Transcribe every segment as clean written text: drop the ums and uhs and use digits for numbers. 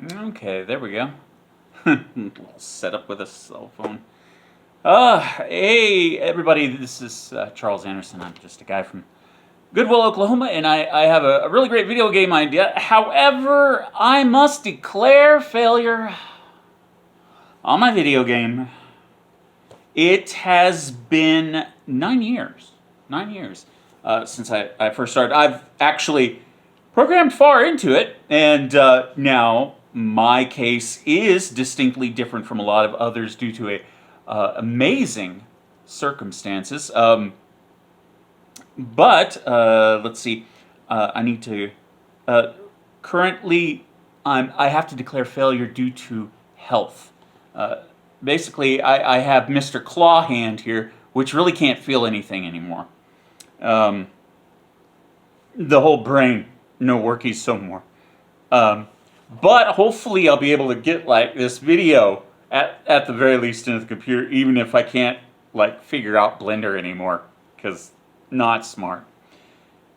Okay, there we go. Set up with a cell phone. Hey everybody, this is Charles Anderson. I'm just a guy from Goodwill, Oklahoma, and I have a really great video game idea. However, I must declare failure on my video game. It has been 9 years. 9 years since I first started. I've actually programmed far into it, and now my case is distinctly different from a lot of others due to amazing circumstances. But let's see. I need to. Currently, I have to declare failure due to health. Basically, I have Mr. Claw Hand here, which really can't feel anything anymore. The whole brain, no workies so more. But hopefully I'll be able to get like this video at the very least into the computer, even if I can't like figure out Blender anymore, because not smart.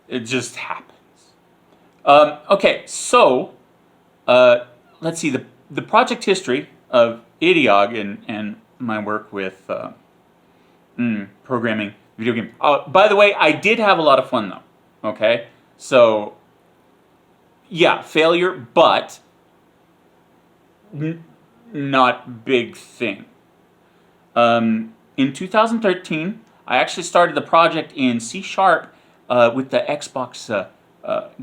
It just happens. Okay, so let's see the project history of Idiog and my work with programming video game. By the way, I did have a lot of fun though. Okay, so yeah, failure, but not big thing. In 2013, I actually started the project in C# with the Xbox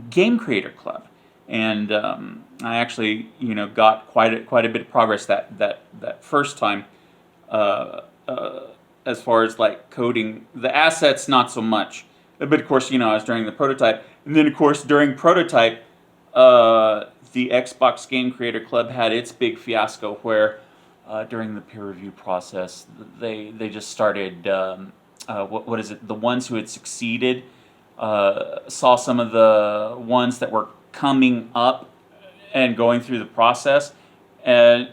Game Creator Club, and I actually got quite a bit of progress that first time. As far as like coding the assets, not so much. But of course, I was during the prototype, and then of course during prototype, the Xbox Game Creator Club had its big fiasco where during the peer review process, they just started. What is it? The ones who had succeeded saw some of the ones that were coming up and going through the process, and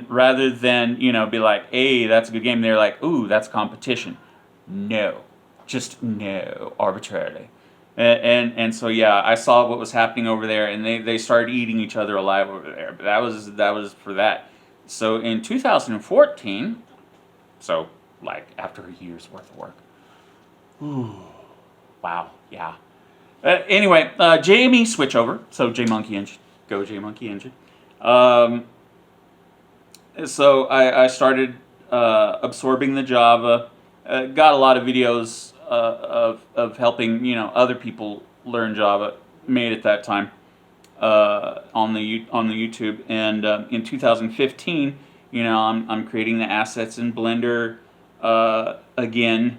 rather than be like, hey, that's a good game, they're like, ooh, that's competition. No, just no, arbitrarily. And so yeah, I saw what was happening over there, and they started eating each other alive over there. But that was for that. So in 2014, so like after a year's worth of work. Ooh, wow, yeah. Anyway, JME switchover. So JMonkey Engine, go JMonkey Engine. So I started absorbing the Java. Got a lot of videos of helping other people learn Java. Made it that time on the YouTube, and in 2015, I'm creating the assets in Blender again.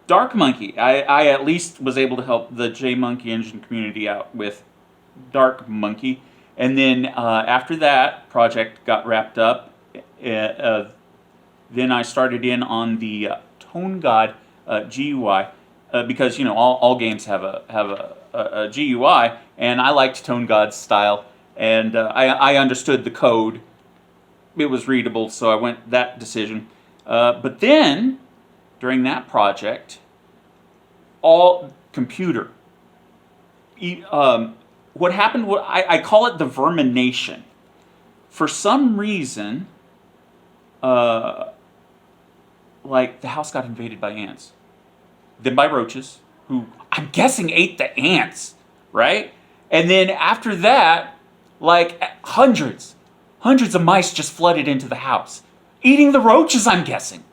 Dark Monkey. I at least was able to help the JMonkey Engine community out with Dark Monkey. And then after that project got wrapped up, then I started in on the Tone God GUI because all games have a GUI, and I liked Tone God's style, and I understood the code. It was readable, so I went that decision. But then during that project, all computer. What happened, I call it the vermination. For some reason, like the house got invaded by ants. Then by roaches, who I'm guessing ate the ants, right? And then after that, like hundreds of mice just flooded into the house, eating the roaches, I'm guessing.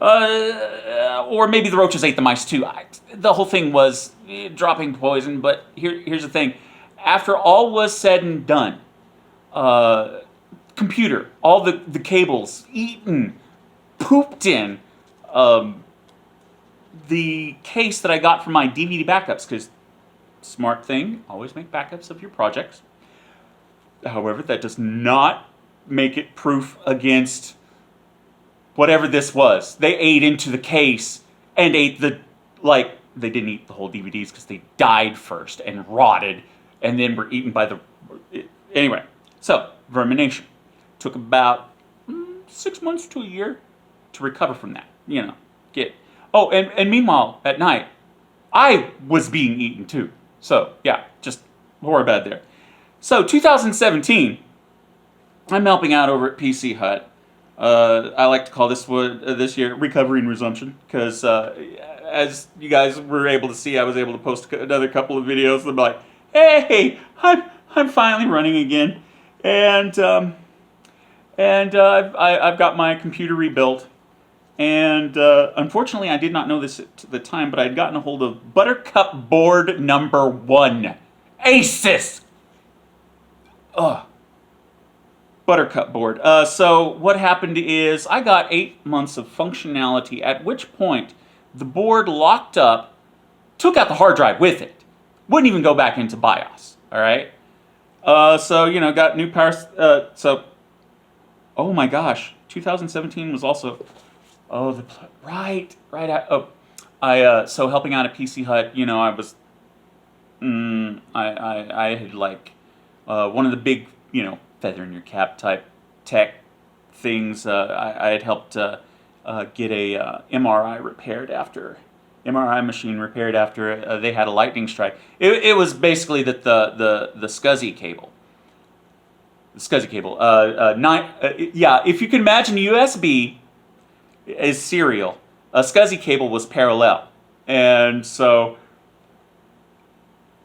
Or maybe the roaches ate the mice too. The whole thing was dropping poison, but here's the thing. After all was said and done, computer, all the cables eaten, pooped in, the case that I got from my DVD backups, because smart thing, always make backups of your projects. However, that does not make it proof against whatever this was. They ate into the case and ate they didn't eat the whole DVDs because they died first and rotted and then were eaten by anyway. So, vermination. Took about 6 months to a year to recover from that. And meanwhile, at night, I was being eaten too. So, yeah, just horror bad there. So 2017, I'm helping out over at PC Hut. I like to call this year recovery and resumption because as you guys were able to see, I was able to post another couple of videos. I'm like, hey, I'm finally running again, and I've got my computer rebuilt. And unfortunately, I did not know this at the time, but I'd gotten a hold of Buttercup board number 1, Asus. Ugh. Buttercup board. So what happened is I got 8 months of functionality, at which point the board locked up, took out the hard drive with it, wouldn't even go back into BIOS. All right. So got new power. Oh my gosh, 2017 was also. Right. So helping out at PC Hut, I was. I had one of the big, feather in your cap type tech things. I had helped get a MRI machine repaired after they had a lightning strike. It was basically that the SCSI cable. The SCSI cable. If you can imagine USB is serial, a SCSI cable was parallel, and so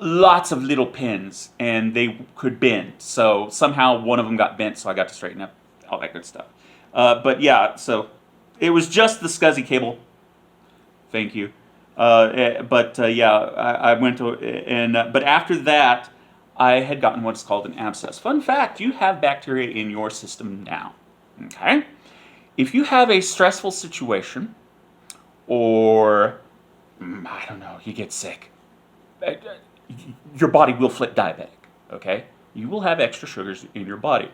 lots of little pins, and they could bend. So somehow one of them got bent, so I got to straighten up all that good stuff. So it was just the SCSI cable. Thank you. I went to but after that, I had gotten what's called an abscess. Fun fact: you have bacteria in your system now. Okay, if you have a stressful situation, or I don't know, you get sick. Your body will flip diabetic, okay? You will have extra sugars in your body.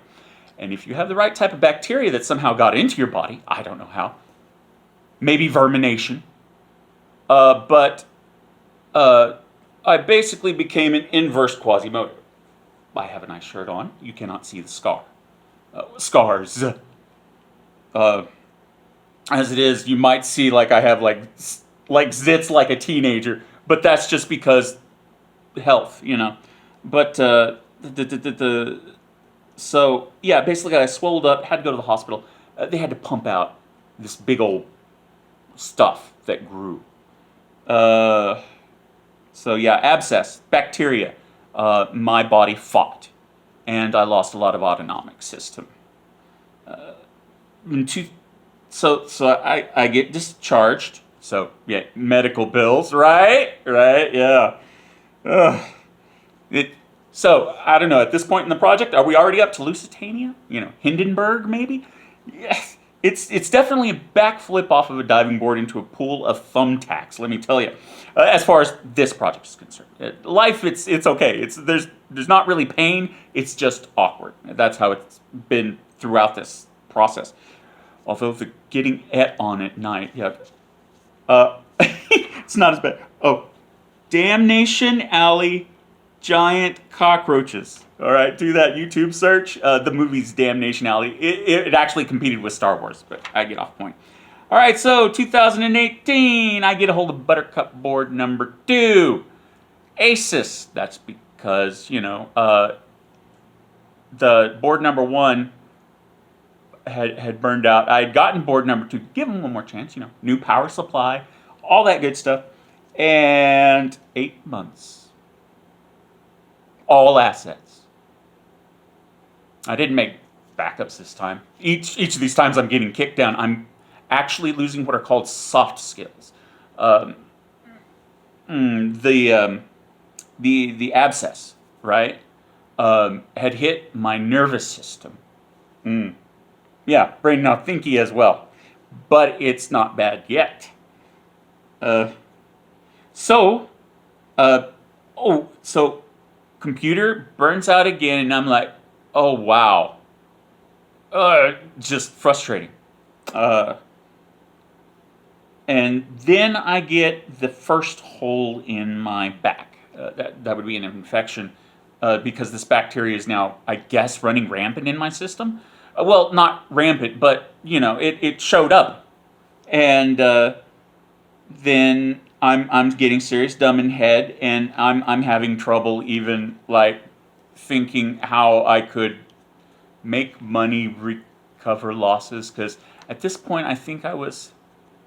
And if you have the right type of bacteria that somehow got into your body, I don't know how, maybe vermination, but I basically became an inverse Quasimodo. I have a nice shirt on. You cannot see the scars. As it is, you might see I have like zits like a teenager, but that's just because health, But so yeah, basically I swelled up, had to go to the hospital. They had to pump out this big old stuff that grew. Abscess, bacteria. My body fought, and I lost a lot of autonomic system. So I get discharged. So yeah, medical bills, right, yeah. So I don't know. At this point in the project, are we already up to Lusitania? Hindenburg, maybe? Yes. It's definitely a backflip off of a diving board into a pool of thumbtacks. Let me tell you. As far as this project is concerned, life it's okay. There's not really pain. It's just awkward. That's how it's been throughout this process. Although the getting et on at night, yeah. It's not as bad. Oh. Damnation Alley giant cockroaches. All right, do that YouTube search. The movie's Damnation Alley. It actually competed with Star Wars, but I get off point. All right, so 2018, I get a hold of Buttercup board number 2, Asus. That's because the board number 1 had burned out. I had gotten board number 2. Give them one more chance. New power supply, all that good stuff. And 8 months. All assets. I didn't make backups this time. Each of these times I'm getting kicked down, I'm actually losing what are called soft skills. The abscess, right, had hit my nervous system. Yeah, brain now thinky as well. But it's not bad yet. So computer burns out again, and I'm like, oh wow, just frustrating. And then I get the first hole in my back. That would be an infection because this bacteria is now, I guess, running rampant in my system. Well, not rampant, but it showed up, and then I'm getting serious dumb in head, and I'm having trouble even thinking how I could make money, recover losses, because at this point I think I was,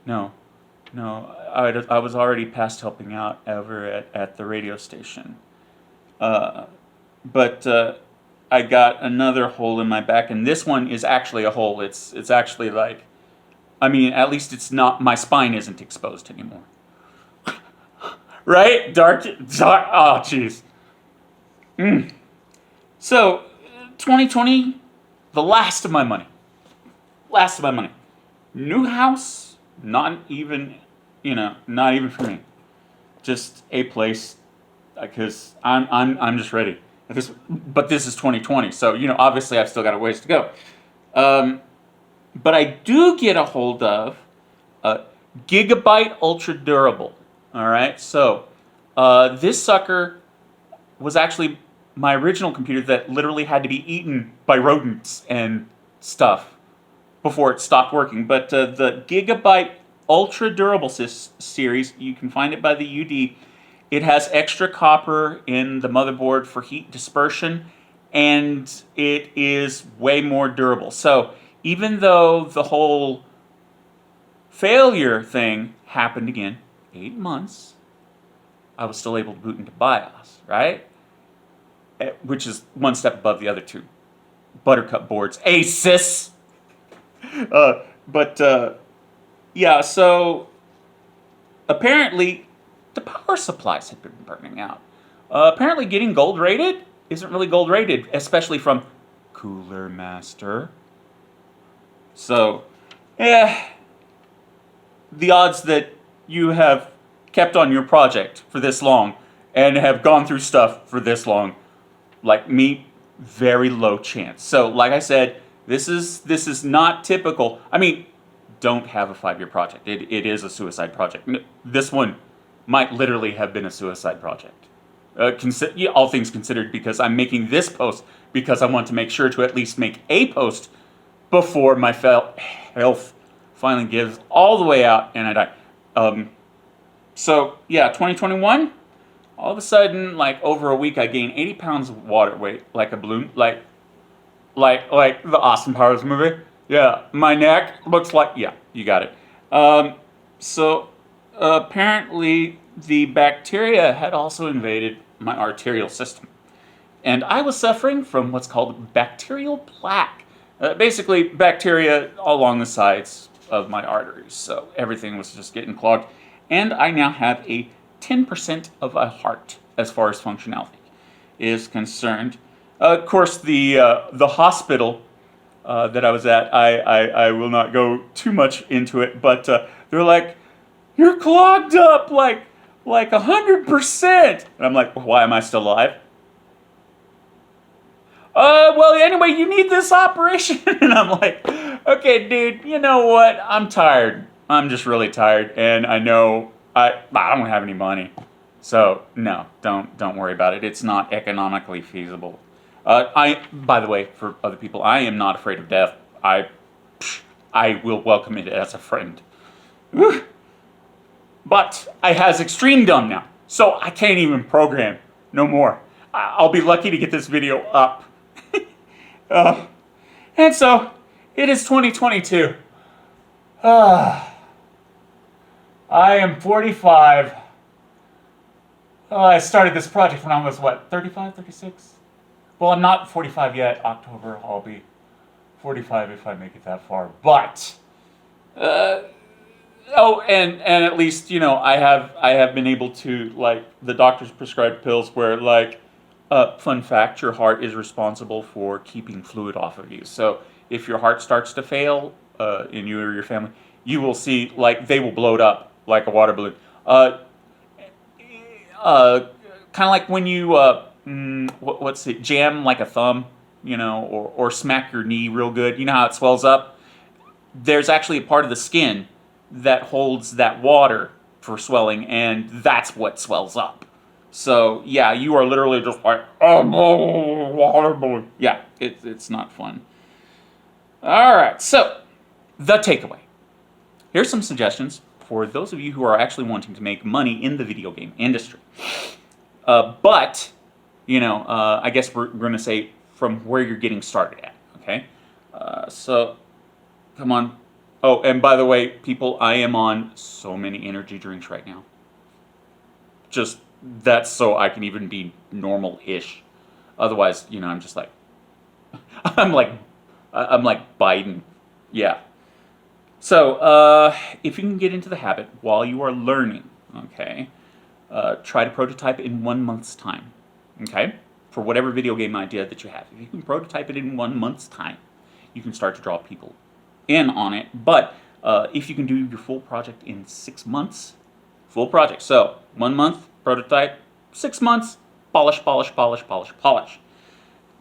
no, I was already past helping out over at the radio station. But I got another hole in my back, and this one is actually a hole. It's actually like, I mean, at least it's not, my spine isn't exposed anymore. Right? Dark, oh, jeez. So, 2020, the last of my money. Last of my money. New house, not even for me. Just a place, because I'm just ready. But this is 2020, so obviously I've still got a ways to go. But I do get a hold of Gigabyte Ultra Durable. All right, so this sucker was actually my original computer that literally had to be eaten by rodents and stuff before it stopped working. But the Gigabyte Ultra Durable series, you can find it by the UD. It has extra copper in the motherboard for heat dispersion, and it is way more durable. So even though the whole failure thing happened again, 8 months, I was still able to boot into BIOS, right? Which is one step above the other two Buttercup boards. Asus! Yeah, so apparently the power supplies had been burning out. Apparently getting gold rated isn't really gold rated, especially from Cooler Master. So, the odds that you have kept on your project for this long and have gone through stuff for this long, like me, very low chance. So, like I said, this is not typical. I mean, don't have a 5-year project. It is a suicide project. This one might literally have been a suicide project. All things considered, because I'm making this post because I want to make sure to at least make a post before my health finally gives all the way out and I die. So yeah, 2021, all of a sudden, like over a week, I gained 80 pounds of water weight, like a balloon, like the Austin Powers movie. Yeah, my neck looks like, yeah, you got it. So apparently the bacteria had also invaded my arterial system. And I was suffering from what's called bacterial plaque. Basically, bacteria along the sides of my arteries. So everything was just getting clogged. And I now have a 10% of a heart as far as functionality is concerned. Of course, the hospital that I was at, I will not go too much into it, but they're like, you're clogged up like 100%. And I'm like, why am I still alive? Well, anyway, you need this operation. And I'm like, okay, dude, you know what? I'm tired. I'm just really tired, and I know I don't have any money. So no, don't worry about it. It's not economically feasible. By the way, for other people, I am not afraid of death. I will welcome it as a friend. Whew. But I has extreme dumb now, so I can't even program no more. I'll be lucky to get this video up. And so it is 2022. I am 45. I started this project when I was, 35, 36? Well, I'm not 45 yet. October, I'll be 45 if I make it that far. But, and at least, I have been able to, the doctor's prescribed pills where, fun fact, your heart is responsible for keeping fluid off of you. So if your heart starts to fail, in you or your family, you will see, they will blow it up like a water balloon. Kind of like when you, jam like a thumb, or smack your knee real good. You know how it swells up? There's actually a part of the skin that holds that water for swelling, and that's what swells up. So, yeah, you are literally just like, oh, water balloon. Yeah, it's not fun. All right, so the takeaway. Here's some suggestions for those of you who are actually wanting to make money in the video game industry. But I guess we're going to say from where you're getting started at. Okay, so come on. Oh, and by the way, people, I am on so many energy drinks right now. Just that's so I can even be normal-ish. Otherwise, I'm just like I'm like Biden. Yeah. So if you can get into the habit while you are learning, okay, try to prototype in 1 month's time. Okay, for whatever video game idea that you have, if you can prototype it in 1 month's time, you can start to draw people in on it. But if you can do your full project in 6 months, full project. So 1 month prototype, 6 months polish, polish, polish, polish, polish.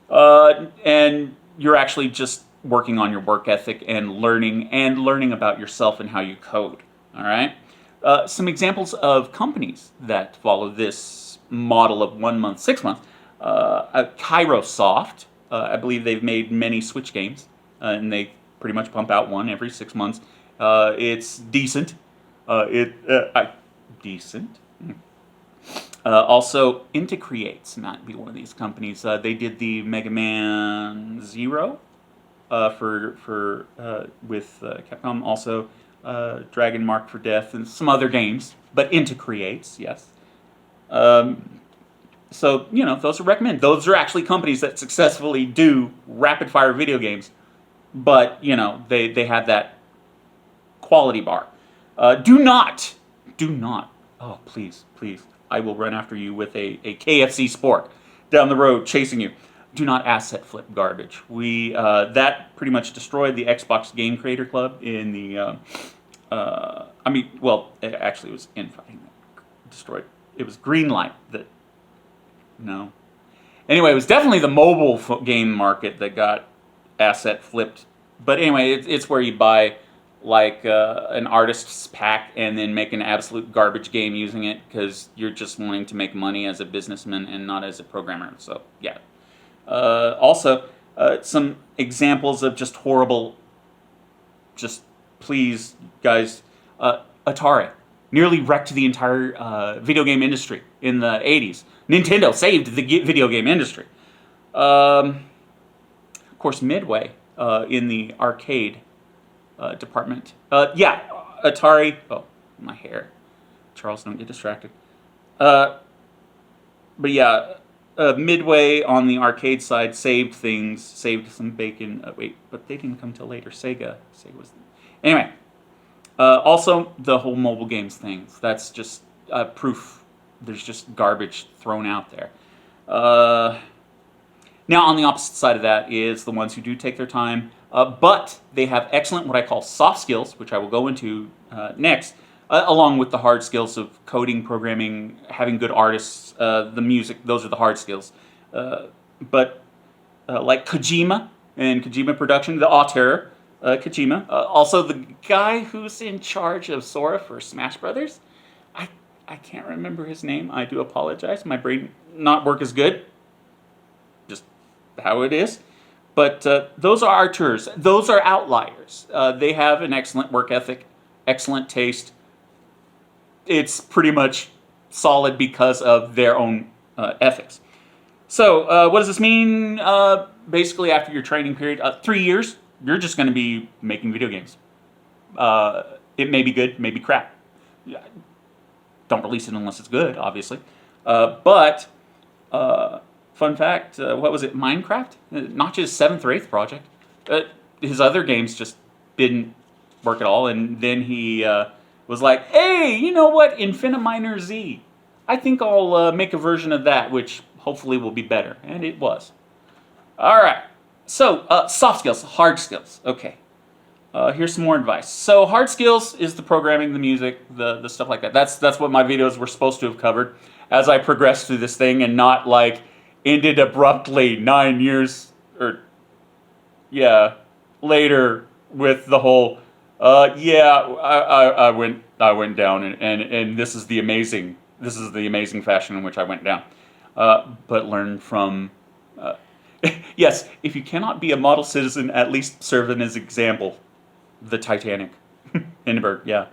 And you're actually just working on your work ethic and learning about yourself and how you code. All right. Some examples of companies that follow this model of 1 month, 6 months. Kairosoft, I believe they've made many Switch games, and they pretty much pump out one every 6 months. It's decent. Decent. Also, Intercreates might be one of these companies. They did the Mega Man Zero with Capcom. Also, Dragon Mark for Death and some other games. But Intercreates, yes. So those are recommended. Those are actually companies that successfully do rapid fire video games. But they have that quality bar. Do not. Oh, please. I will run after you with a KFC Sport down the road chasing you. Do not asset flip garbage. That pretty much destroyed the Xbox Game Creator Club in the. It was infighting that destroyed. It was Greenlight that. No. Anyway, it was definitely the mobile game market that got asset flipped. But anyway, it's where you buy like an artist's pack and then make an absolute garbage game using it because you're just wanting to make money as a businessman and not as a programmer. So yeah. Also, some examples of just horrible. Just please, guys, Atari nearly wrecked the entire video game industry in the 80s. Nintendo saved the video game industry. Of course, Midway in the arcade department. Atari. Oh, my hair. Charles, don't get distracted. But yeah, Midway on the arcade side saved things, saved some bacon. But they didn't come till later. Sega was. Anyway, also the whole mobile games things. That's just proof. There's just garbage thrown out there. Now, on the opposite side of that is the ones who do take their time, but they have excellent what I call soft skills, which I will go into next, along with the hard skills of coding, programming, having good artists, the music. Those are the hard skills. But like Kojima and Kojima Production, the auteur, Kojima, also the guy who's in charge of Sora for Smash Brothers. I can't remember his name. I do apologize. My brain not work as good. Just how it is. But those are auteurs. Those are outliers. They have an excellent work ethic, excellent taste. It's pretty much solid because of their own ethics. So what does this mean? Basically, after your training period, 3 years, you're just going to be making video games. It may be good, may be crap. Don't release it unless it's good, obviously. But fun fact, what was it, Minecraft? Notch's 7th or 8th project. His other games just didn't work at all, and then he was like, hey, you know what, Infiniminer Z. I think I'll make a version of that, which hopefully will be better. And it was. All right. So, soft skills, hard skills. Okay. Here's some more advice. So hard skills is the programming, the music, the stuff like that. That's what my videos were supposed to have covered as I progressed through this thing and not like ended abruptly 9 years later with the whole I went down and this is the amazing fashion in which I went down. But learn from yes, if you cannot be a model citizen, at least serve them as example. The Titanic. Hindenburg, yeah.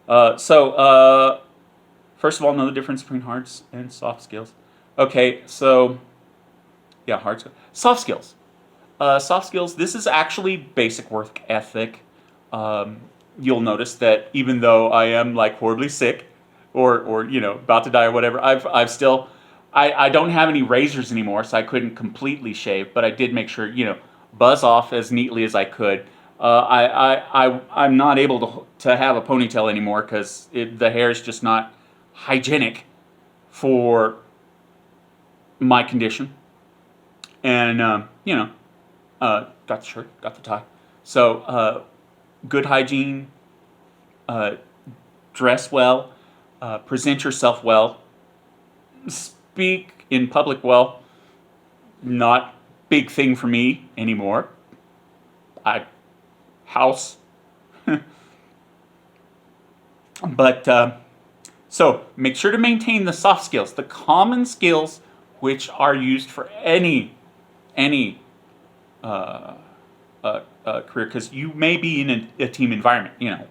First of all, know the difference between hard and soft skills. Okay, so Yeah, hard skills. Soft skills. Soft skills. This is actually basic work ethic. You'll notice that even though I am like horribly sick, or about to die or whatever, I've still, I don't have any razors anymore, so I couldn't completely shave, but I did make sure buzz off as neatly as I could. I'm not able to have a ponytail anymore because the hair is just not hygienic for my condition. And got the shirt, got the tie. So good hygiene, dress well, present yourself well, speak in public well. Not big thing for me anymore. House. But so make sure to maintain the soft skills, the common skills which are used for any career, because you may be in a team environment.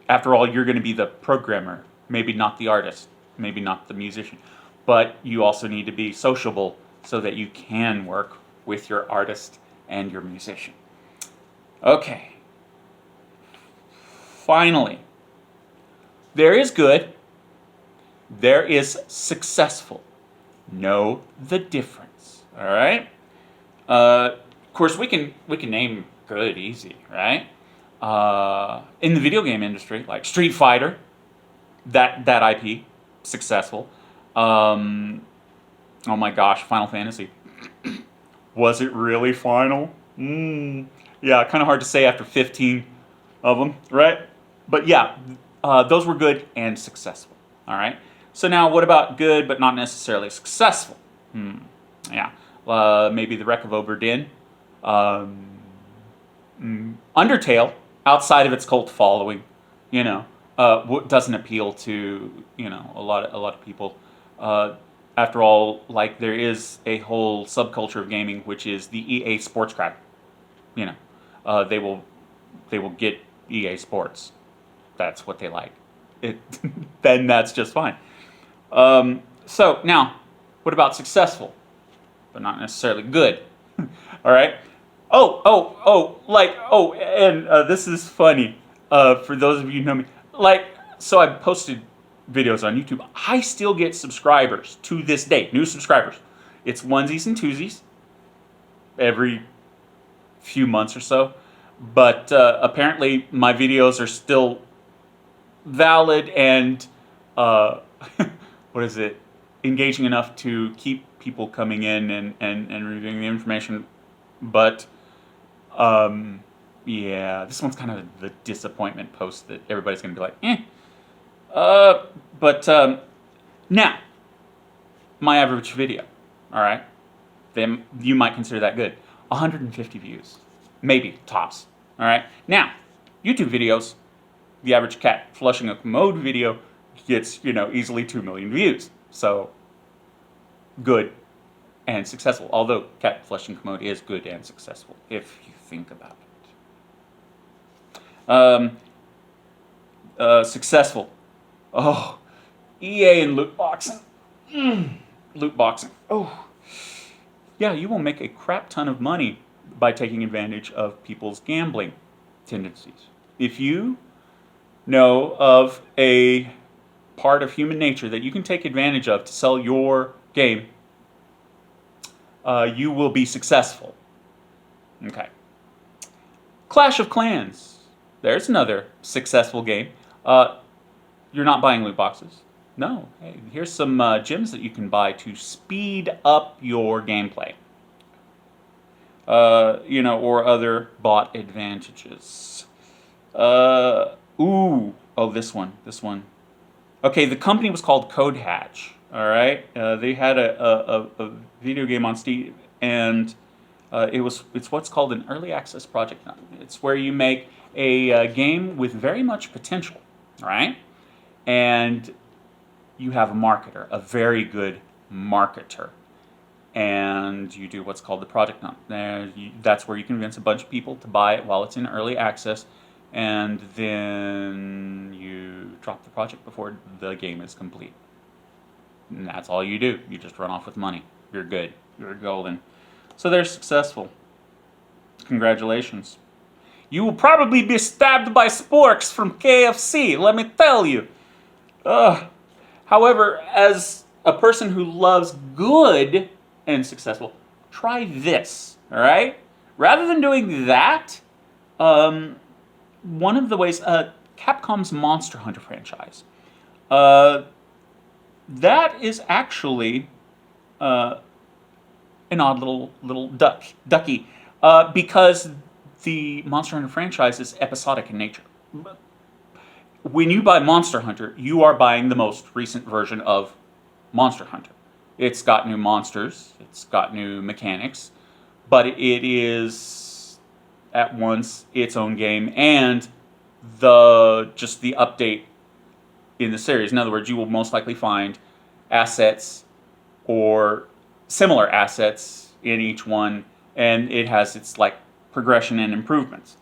After all, you're going to be the programmer, maybe not the artist, maybe not the musician, but you also need to be sociable so that you can work with your artist and your musician. Okay. Finally, there is good, there is successful. Know the difference. All right. Of course, we can name good easy, right? In the video game industry, like Street Fighter, that IP successful. Oh my gosh, Final Fantasy. Was it really final? Yeah, kind of hard to say after 15 of them, right? But yeah, those were good and successful. All right. So now, what about good but not necessarily successful? Yeah, maybe the Wreck of Oberdin. Undertale, outside of its cult following, doesn't appeal to a lot of people. After all, like there is a whole subculture of gaming which is the EA sports crowd. They will get EA Sports. That's what they like. Then that's just fine. So now, what about successful, but not necessarily good? All right. And this is funny. For those of you who know me, so I posted videos on YouTube. I still get subscribers to this day, new subscribers. It's onesies and twosies every few months or so, but apparently my videos are still valid and what is it? Engaging enough to keep people coming in and reviewing the information. But yeah, this one's kind of the disappointment post that everybody's going to be like, But now, my average video, all right, then you might consider that good. 150 views, maybe tops. All right. Now, YouTube videos, the average cat flushing a commode video gets easily 2 million views. So good and successful. Although cat flushing commode is good and successful if you think about it. Successful. Oh, EA and loot boxing. Loot boxing. Oh, yeah, you will make a crap ton of money by taking advantage of people's gambling tendencies. If you know of a part of human nature that you can take advantage of to sell your game, you will be successful. Okay. Clash of Clans. There's another successful game. You're not buying loot boxes. No. Hey, here's some gems that you can buy to speed up your gameplay. Or other bot advantages. This one. Okay, the company was called Code Hatch. All right, they had a video game on Steam, and it's what's called an early access project. It's where you make a game with very much potential. All right, and you have a marketer, a very good marketer, and you do what's called the project hunt. That's where you convince a bunch of people to buy it while it's in early access, and then you drop the project before the game is complete. And that's all you do. You just run off with money. You're good. You're golden. So they're successful. Congratulations. You will probably be stabbed by sporks from KFC, let me tell you. However, as a person who loves good and successful, try this, all right? Rather than doing that, one of the ways, Capcom's Monster Hunter franchise, that is actually an odd little ducky, because the Monster Hunter franchise is episodic in nature. When you buy Monster Hunter, you are buying the most recent version of Monster Hunter. It's got new monsters, it's got new mechanics, but it is at once its own game and just the update in the series. In other words, you will most likely find assets or similar assets in each one, and it has its like progression and improvements.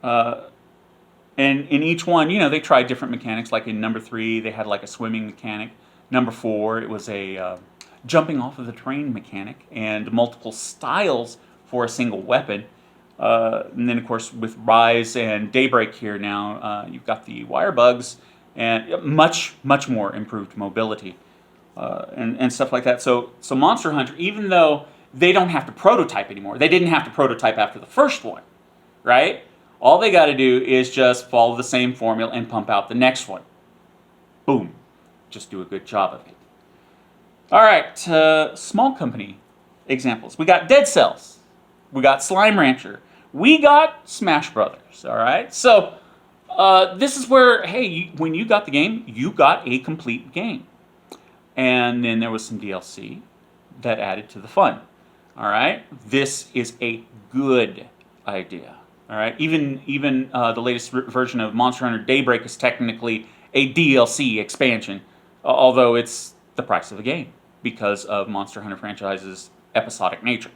And in each one, they tried different mechanics. Like in number 3, they had like a swimming mechanic. Number 4, it was a jumping off of the terrain mechanic, and multiple styles for a single weapon. And then, of course, with Rise and Daybreak here now, you've got the wire bugs and much more improved mobility and stuff like that. So Monster Hunter, even though they don't have to prototype anymore, they didn't have to prototype after the first one, right? All they got to do is just follow the same formula and pump out the next one. Boom. Just do a good job of it. All right, small company examples. We got Dead Cells. We got Slime Rancher. We got Smash Brothers, all right? So this is where, hey, when you got the game, you got a complete game. And then there was some DLC that added to the fun, all right? This is a good idea, all right? Even the latest version of Monster Hunter Daybreak is technically a DLC expansion, although it's the price of the game because of Monster Hunter franchise's episodic nature.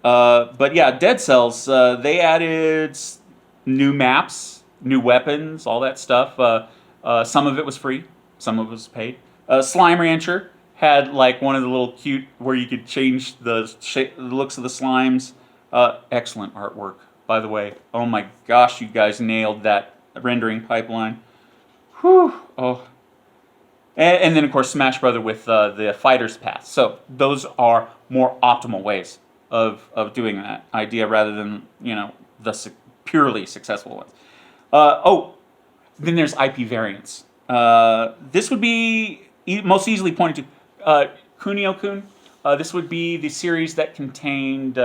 But yeah, Dead Cells, they added new maps, new weapons, all that stuff. Some of it was free, some of it was paid. Slime Rancher had like one of the little cute where you could change the looks of the slimes. Excellent artwork, by the way. Oh my gosh, you guys nailed that rendering pipeline. Whew. Oh. And then, of course, Smash Brother with the Fighter's Path. So those are more optimal ways of doing that idea rather than, the purely successful ones. Then there's IP variants. This would be most easily pointed to Kunio-kun. This would be the series that contained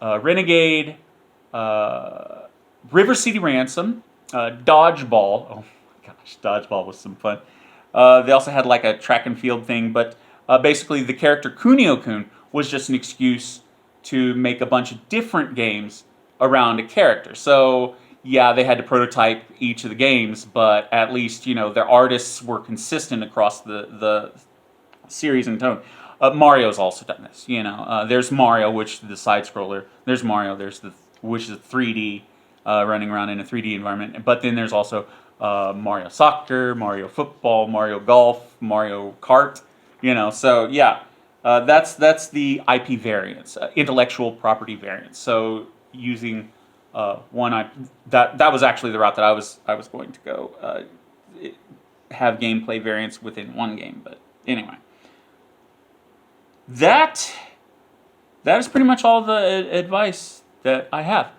Renegade, River City Ransom, Dodgeball. Oh my gosh, Dodgeball was some fun. They also had like a track and field thing, but basically the character Kunio-kun was just an excuse to make a bunch of different games around a character. So yeah, they had to prototype each of the games, but at least, their artists were consistent across the series and tone. Mario's also done this, There's Mario, which is the side-scroller. There's Mario, which is a 3D, running around in a 3D environment. But then there's also Mario Soccer, Mario Football, Mario Golf, Mario Kart, So yeah, that's the IP variants, intellectual property variants. So using that was actually the route that I was going to go, have gameplay variants within one game. But anyway, that is pretty much all the advice that I have.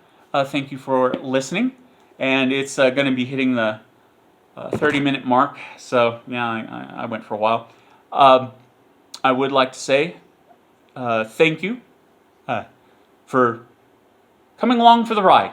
Thank you for listening, and it's going to be hitting the 30-minute mark. So yeah, I went for a while. I would like to say thank you for coming along for the ride.